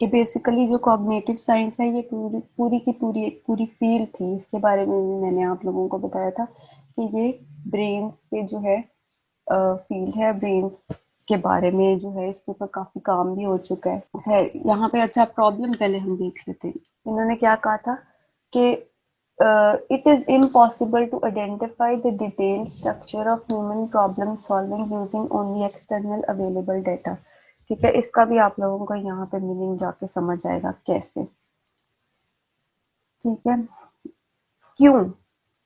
कि बेसिकली जो cognitive science है ये पूरी पूरी की पूरी एक पूरी फील्ड थी। इसके बारे में भी मैंने आप लोगों को बताया था कि ये ब्रेन के जो है फील्ड है। ब्रेन के बारे में जो है इसके ऊपर काफी काम भी हो चुका है यहाँ पे। अच्छा, प्रॉब्लम पहले हम देख लेते हैं। इन्होंने क्या कहा था कि it is impossible to identify the detailed structure of human problem solving using only external available data। ठीक है, इसका भी आप लोगों को यहाँ पे मीनिंग जाके समझ आएगा कैसे। ठीक है, क्यों?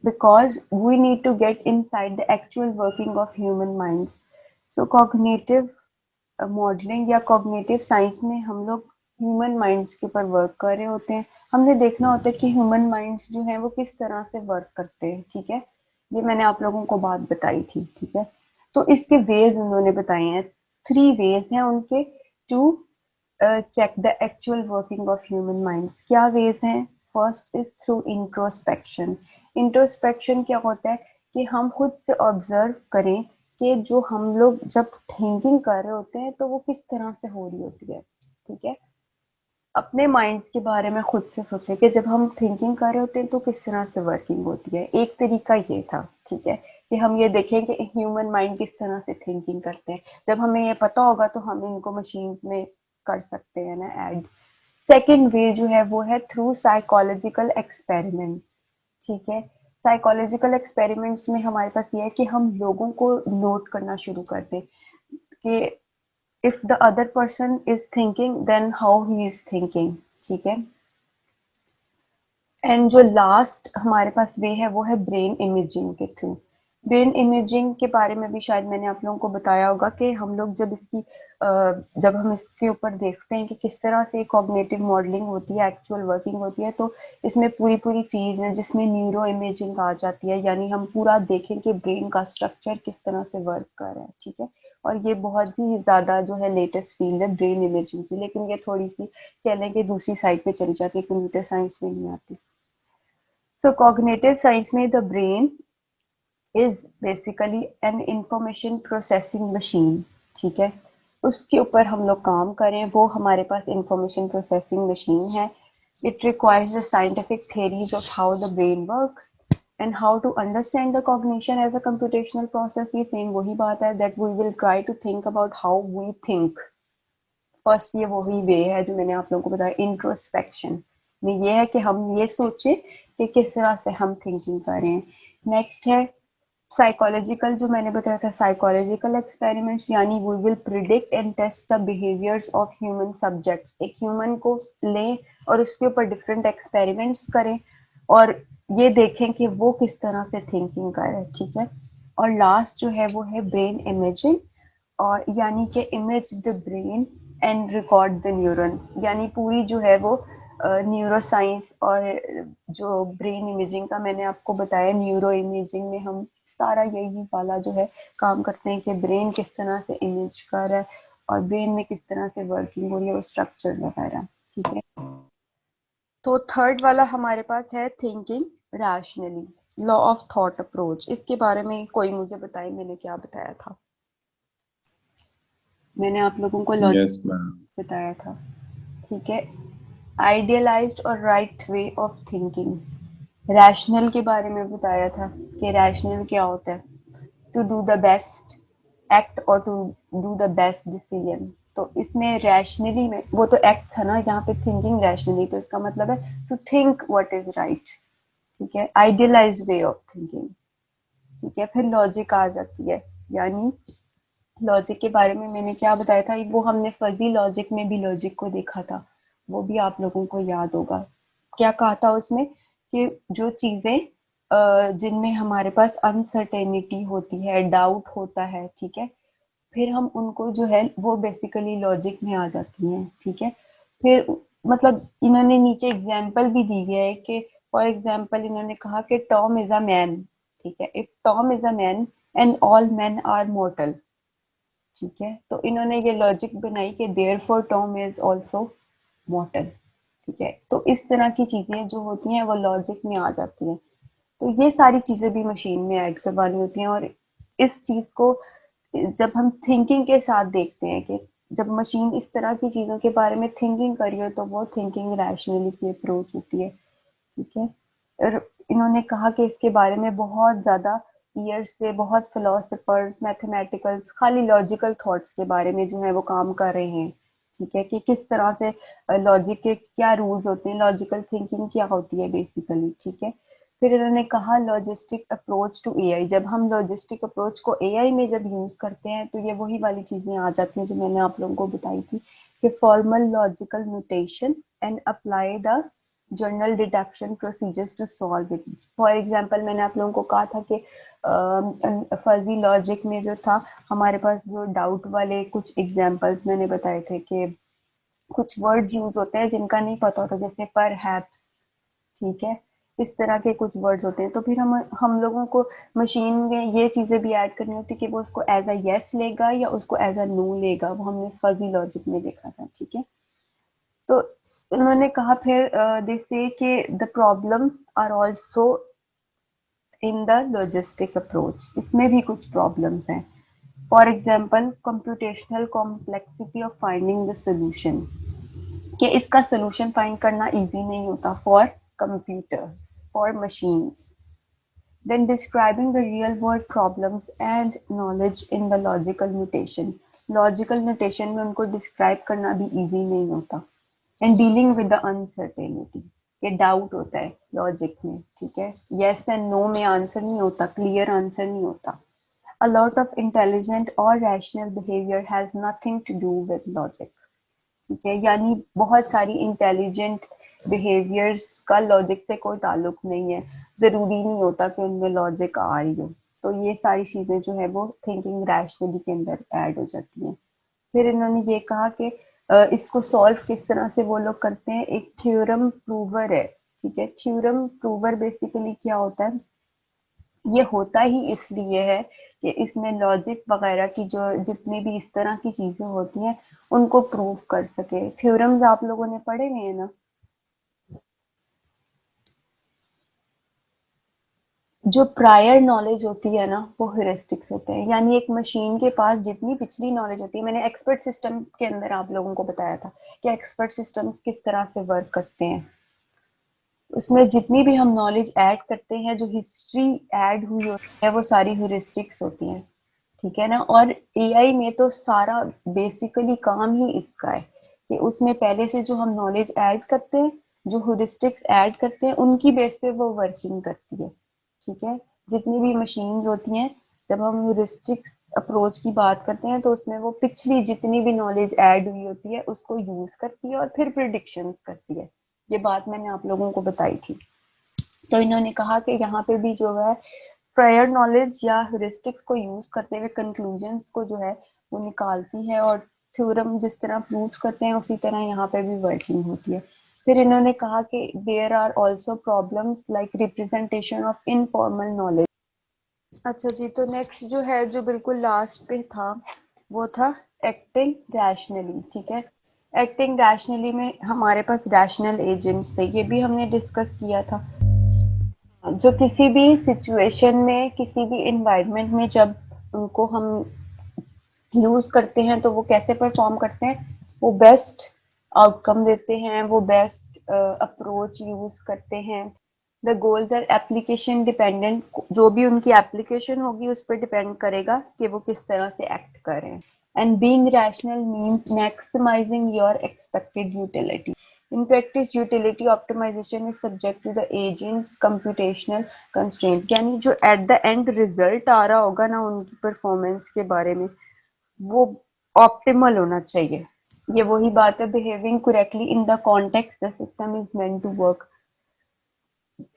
Because we need to get inside the actual working of human minds. So cognitive modelling या कॉग्निटिव साइंस में हम लोग ह्यूमन माइंड्स के ऊपर वर्क कर रहे होते हैं। हमने देखना होता है कि ह्यूमन माइंड्स जो है वो किस तरह से वर्क करते हैं। ठीक है, ये मैंने आप लोगों को बात बताई थी। ठीक है, तो इसके वेज उन्होंने बताए हैं। 3 वेज हैं उनके to check the actual working of human minds. क्या वेज हैं? First is through introspection. Introspection क्या होता है कि हम खुद से ऑब्जर्व करें कि जो हम लोग जब थिंकिंग कर रहे होते हैं तो वो किस तरह से हो रही होती है। ठीक है, अपने माइंड के बारे में खुद से सोचें कि जब हम थिंकिंग कर रहे होते हैं तो किस तरह से वर्किंग होती है। एक तरीका ये था, ठीक है, कि हम ये देखें कि ह्यूमन माइंड किस तरह से थिंकिंग करते हैं। जब हमें ये पता होगा तो हम इनको मशीन में कर सकते हैं ना ऐड। सेकेंड वे जो है वो है थ्रू साइकोलॉजिकल एक्सपेरिमेंट। ठीक है, साइकोलॉजिकल एक्सपेरिमेंट्स में हमारे पास ये है कि हम लोगों को नोट करना शुरू कर दें कि if the other person is thinking then how he is thinking। ठीक है, एंड जो लास्ट हमारे पास वे है वो है ब्रेन इमेजिंग के थ्रू। ब्रेन इमेजिंग के बारे में भी शायद मैंने आप लोगों को बताया होगा कि हम लोग जब हम इसके ऊपर देखते हैं कि किस तरह से कॉग्निटिव मॉडलिंग होती है, एक्चुअल वर्किंग होती है, तो इसमें पूरी पूरी फील्ड है जिसमें न्यूरो इमेजिंग आ जाती है। यानी हम पूरा देखें कि ब्रेन का स्ट्रक्चर किस तरह से वर्क कर रहा है। ठीक है, और ये बहुत ही ज्यादा जो है लेटेस्ट फील्ड है ब्रेन इमेजिंग की, लेकिन ये थोड़ी सी कह लें कि दूसरी साइड पे चली जाती है, कंप्यूटर साइंस में नहीं आती। So cognitive science में the brain is basically an information processing machine। ठीक है, उसके ऊपर हम लोग काम करें, वो हमारे पास इंफॉर्मेशन प्रोसेसिंग मशीन है। It requires the scientific theories of how the brain works and how to understand the cognition as a computational process। ये सेम वही बात है that we will try to think about how we think। First ये वही वे है जो मैंने आप लोगों को बताया इंट्रोस्पेक्शन में, ये है कि हम ये सोचे कि किस तरह से हम थिंकिंग करें। नेक्स्ट है साइकोलॉजिकल, जो मैंने बताया था साइकोलॉजिकल एक्सपेरिमेंट्स, यानी we will predict and test the behaviours of human subjects. एक ह्यूमन को लें और उसके ऊपर डिफरेंट एक्सपेरिमेंट्स करें और ये देखें कि वो किस तरह से थिंकिंग करे। ठीक है, और लास्ट जो है वो है ब्रेन इमेजिंग, और यानी कि image the brain and record the neurons. यानी पूरी जो है वो न्यूरो साइंस और जो ब्रेन इमेजिंग का मैंने आपको बताया, न्यूरो इमेजिंग में हम सारा यही वाला जो है काम करते हैं कि ब्रेन किस तरह से इमेज कर रहा है और ब्रेन में किस तरह से वर्किंग हो रही है, वो स्ट्रक्चर वगैरह। ठीक है, तो थर्ड वाला हमारे पास है thinking rationally, law of thought approach. इसके बारे में कोई मुझे बताए, मैंने क्या बताया था? मैंने आप लोगों को लॉजिक यस मैम। बताया था। ठीक है, आइडियलाइज्ड और right way of thinking. Rational के बारे में बताया था कि रैशनल क्या होता है, to do the best act और to do the best decision. तो इसमें रैशनली में वो तो एक्ट था ना, यहाँ पे थिंकिंग रैशनली, तो इसका मतलब है to think what is right. ठीक है, आइडियलाइज वे ऑफ थिंकिंग। ठीक है, फिर लॉजिक आ जाती है, यानी लॉजिक के बारे में मैंने क्या बताया था, वो हमने फजी लॉजिक में भी लॉजिक को देखा था, वो भी आप लोगों को याद होगा। क्या कहा था उसमें कि जो चीजें जिनमें हमारे पास अनसर्टेनिटी होती है, डाउट होता है, ठीक है, फिर हम उनको जो है वो बेसिकली लॉजिक में आ जाती हैं। ठीक है, फिर मतलब इन्होंने नीचे एग्जाम्पल भी दी है कि फॉर एग्जाम्पल इन्होंने कहा कि टॉम इज अ मैन। ठीक है, if Tom is a man and all man are mortal. ठीक है, तो इन्होंने ये लॉजिक बनाई कि therefore Tom is also mortal. ठीक है, तो इस तरह की चीजें जो होती हैं वो लॉजिक में आ जाती हैं। तो ये सारी चीजें भी मशीन में ऐड करवानी होती हैं, और इस चीज को जब हम थिंकिंग के साथ देखते हैं कि जब मशीन इस तरह की चीजों के बारे में थिंकिंग करी हो तो वो थिंकिंग रैशनली की अप्रोच होती है। ठीक है। और इन्होंने कहा कि इसके बारे में बहुत ज्यादा ईयर्स से बहुत फिलोसफर्स मैथमेटिकल्स खाली लॉजिकल थॉट्स के बारे में जो है वो काम कर रहे हैं। ठीक है, कि किस तरह से लॉजिक के क्या रूल्स होते हैं, लॉजिकल थिंकिंग क्या होती है बेसिकली। ठीक है। फिर इन्होंने कहा लॉजिस्टिक अप्रोच टू एआई, जब हम लॉजिस्टिक अप्रोच को एआई में जब यूज करते हैं तो ये वही वाली चीजें आ जाती हैं जो मैंने आप लोगों को बताई थी कि formal logical mutation and apply the general deduction procedures to solve it. For example मैंने आप लोगों को कहा था कि फजी लॉजिक में जो था हमारे पास जो डाउट वाले कुछ एग्जांपल्स मैंने बताए थे कि कुछ वर्ड्स यूज होते हैं जिनका नहीं पता होता, जैसे पर हैप्स। ठीक है, इस तरह के कुछ वर्ड्स होते हैं, तो फिर हम लोगों को मशीन में ये चीजें भी ऐड करनी होती है कि वो उसको एज अ यस लेगा या उसको एज अ नो लेगा, वो हमने फजी लॉजिक में देखा था। ठीक है। तो उन्होंने कहा फिर दे से कि the problems are also in the logistic approach, इसमें भी कुछ प्रॉब्लम्स हैं। For example computational complexity of finding the solution, कि इसका सॉल्यूशन फाइंड करना इजी नहीं होता for computer, for machines. Then describing the real world problems and knowledge in the logical mutation, logical mutation में उनको डिस्क्राइब करना भी इजी नहीं होता। And dealing with the uncertainty, ये डाउट होता है लॉजिक में। ठीक है, यस एंड नो में आंसर नहीं होता, क्लियर आंसर नहीं होता। A lot of intelligent or rational behavior has nothing to do with logic। ठीक है, यानी बहुत सारी इंटेलिजेंट बिहेवियर्स का लॉजिक से कोई ताल्लुक नहीं है, जरूरी नहीं होता कि उनमें लॉजिक आ रही हो। तो ये सारी चीजें जो है वो थिंकिंग रैशनली के अंदर ऐड हो जाती हैं। फिर इन्होंने ये कहा कि इसको सॉल्व किस तरह से वो लोग करते हैं, एक थ्योरम प्रूवर है। ठीक है, थ्योरम प्रूवर बेसिकली क्या होता है, ये होता ही इसलिए है कि इसमें लॉजिक वगैरह की जो जितनी भी इस तरह की चीजें होती हैं उनको प्रूव कर सके। थ्योरम्स आप लोगों ने पढ़े हुए हैं ना। जो प्रायर नॉलेज होती है ना वो हेरिस्टिक्स होते हैं, यानी एक मशीन के पास जितनी पिछली नॉलेज होती है, मैंने एक्सपर्ट सिस्टम के अंदर आप लोगों को बताया था कि एक्सपर्ट सिस्टम्स किस तरह से वर्क करते हैं। उसमें जितनी भी हम नॉलेज ऐड करते हैं, जो हिस्ट्री ऐड हुई होती है वो सारी ह्यूरिस्टिक्स होती हैं। ठीक है ना। और एआई में तो सारा बेसिकली काम ही इसका है कि उसमें पहले से जो हम नॉलेज ऐड करते हैं, जो ह्यूरिस्टिक्स ऐड करते हैं, उनकी बेस पे वो वर्किंग करती है। ठीक है, जितनी भी मशीन होती हैं, जब हम ह्यूरिस्टिक्स अप्रोच की बात करते हैं तो उसमें वो पिछली जितनी भी नॉलेज ऐड हुई होती है उसको यूज करती है और फिर प्रिडिक्शंस करती है। ये बात मैंने आप लोगों को बताई थी। तो इन्होंने कहा कि यहाँ पे भी जो है प्रायर नॉलेज या ह्यूरिस्टिक्स को यूज करते हुए कंक्लूजन्स को जो है वो निकालती है, और थ्योरम जिस तरह प्रूव करते हैं उसी तरह यहाँ पे भी वर्किंग होती है। फिर इन्होंने कहा कि there are also problems like representation of informal knowledge. अच्छा जी, तो नेक्स्ट जो है जो बिल्कुल लास्ट पे था वो था एक्टिंग रैशनली। ठीक है, एक्टिंग रैशनली में हमारे पास रैशनल एजेंट्स थे, ये भी हमने डिस्कस किया था। जो किसी भी सिचुएशन में किसी भी एनवायरनमेंट में जब उनको हम यूज करते हैं तो वो कैसे परफॉर्म करते हैं, वो बेस्ट आउटकम देते हैं, वो बेस्ट अप्रोच यूज करते हैं। The goals are application dependent, जो भी उनकी एप्लीकेशन होगी उस पर डिपेंड करेगा कि वो किस तरह से एक्ट करें। And being rational means maximising your expected utility. In practice, utility optimization is subject to the agent's computational constraint, यानी जो एट द एंड रिजल्ट आ रहा होगा ना उनकी परफॉर्मेंस के बारे में, वो ऑप्टिमल होना चाहिए। ये वही बात है, behaving correctly in the context the system is meant to work.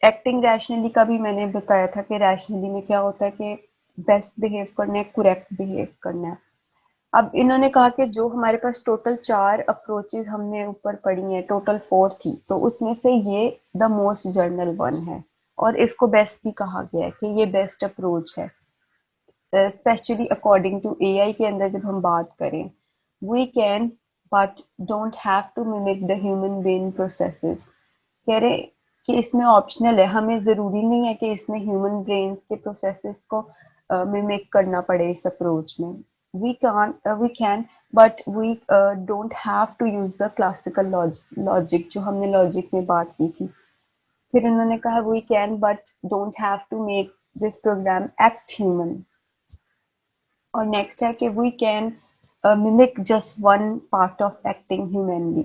Acting rationally का भी मैंने बताया था कि रैशनली में क्या होता है कि बेस्ट बिहेव करना है, करेक्ट बिहेव करना है। अब इन्होंने कहा कि जो हमारे पास टोटल 4 अप्रोचेस हमने ऊपर पढ़ी हैं, टोटल 4 थी, तो उसमें से ये द मोस्ट जनरल वन है और इसको बेस्ट भी कहा गया है कि ये बेस्ट अप्रोच है। स्पेशली अकॉर्डिंग टू एआई के अंदर जब हम बात करें, we can but don't have to mimic the human brain processes. कह रहे कि इसमें ऑप्शनल है, हमें जरूरी नहीं है कि इसमें ह्यूमन ब्रेन के प्रोसेसेस को मिमिक करना पड़े इस अप्रोच में। We can but we don't have to use the classical logic, जो हमने लॉजिक में बात की थी। फिर इन्होंने कहा we can but don't have to make this program act human. और नेक्स्ट है कि we can mimic just one part of acting humanly,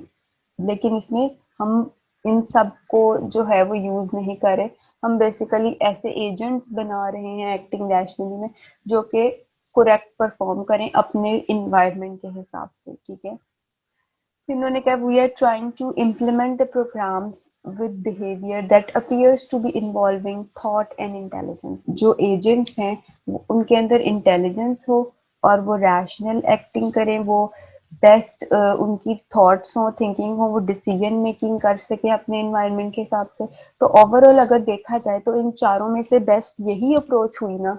लेकिन इसमें हम इन सब को जो है वो यूज नहीं कर रहे, हम बेसिकली ऐसे एजेंट्स बना रहे हैं एक्टिंग रैशनली में जो कि करेक्ट परफॉर्म करें अपने इन्वायरमेंट के हिसाब से, ठीक है। इन्होंने कहा we are trying to implement the programs with behaviour that appears to be involving thought and intelligence. जो एजेंट्स हैं उनके अंदर इंटेलिजेंस हो और वो रैशनल एक्टिंग करें, वो बेस्ट उनकी थॉट्स हो, थिंकिंग हो, वो डिसीजन मेकिंग कर सके अपने इन्वायरमेंट के हिसाब से। तो ओवरऑल अगर देखा जाए तो इन चारों में से बेस्ट यही अप्रोच हुई ना,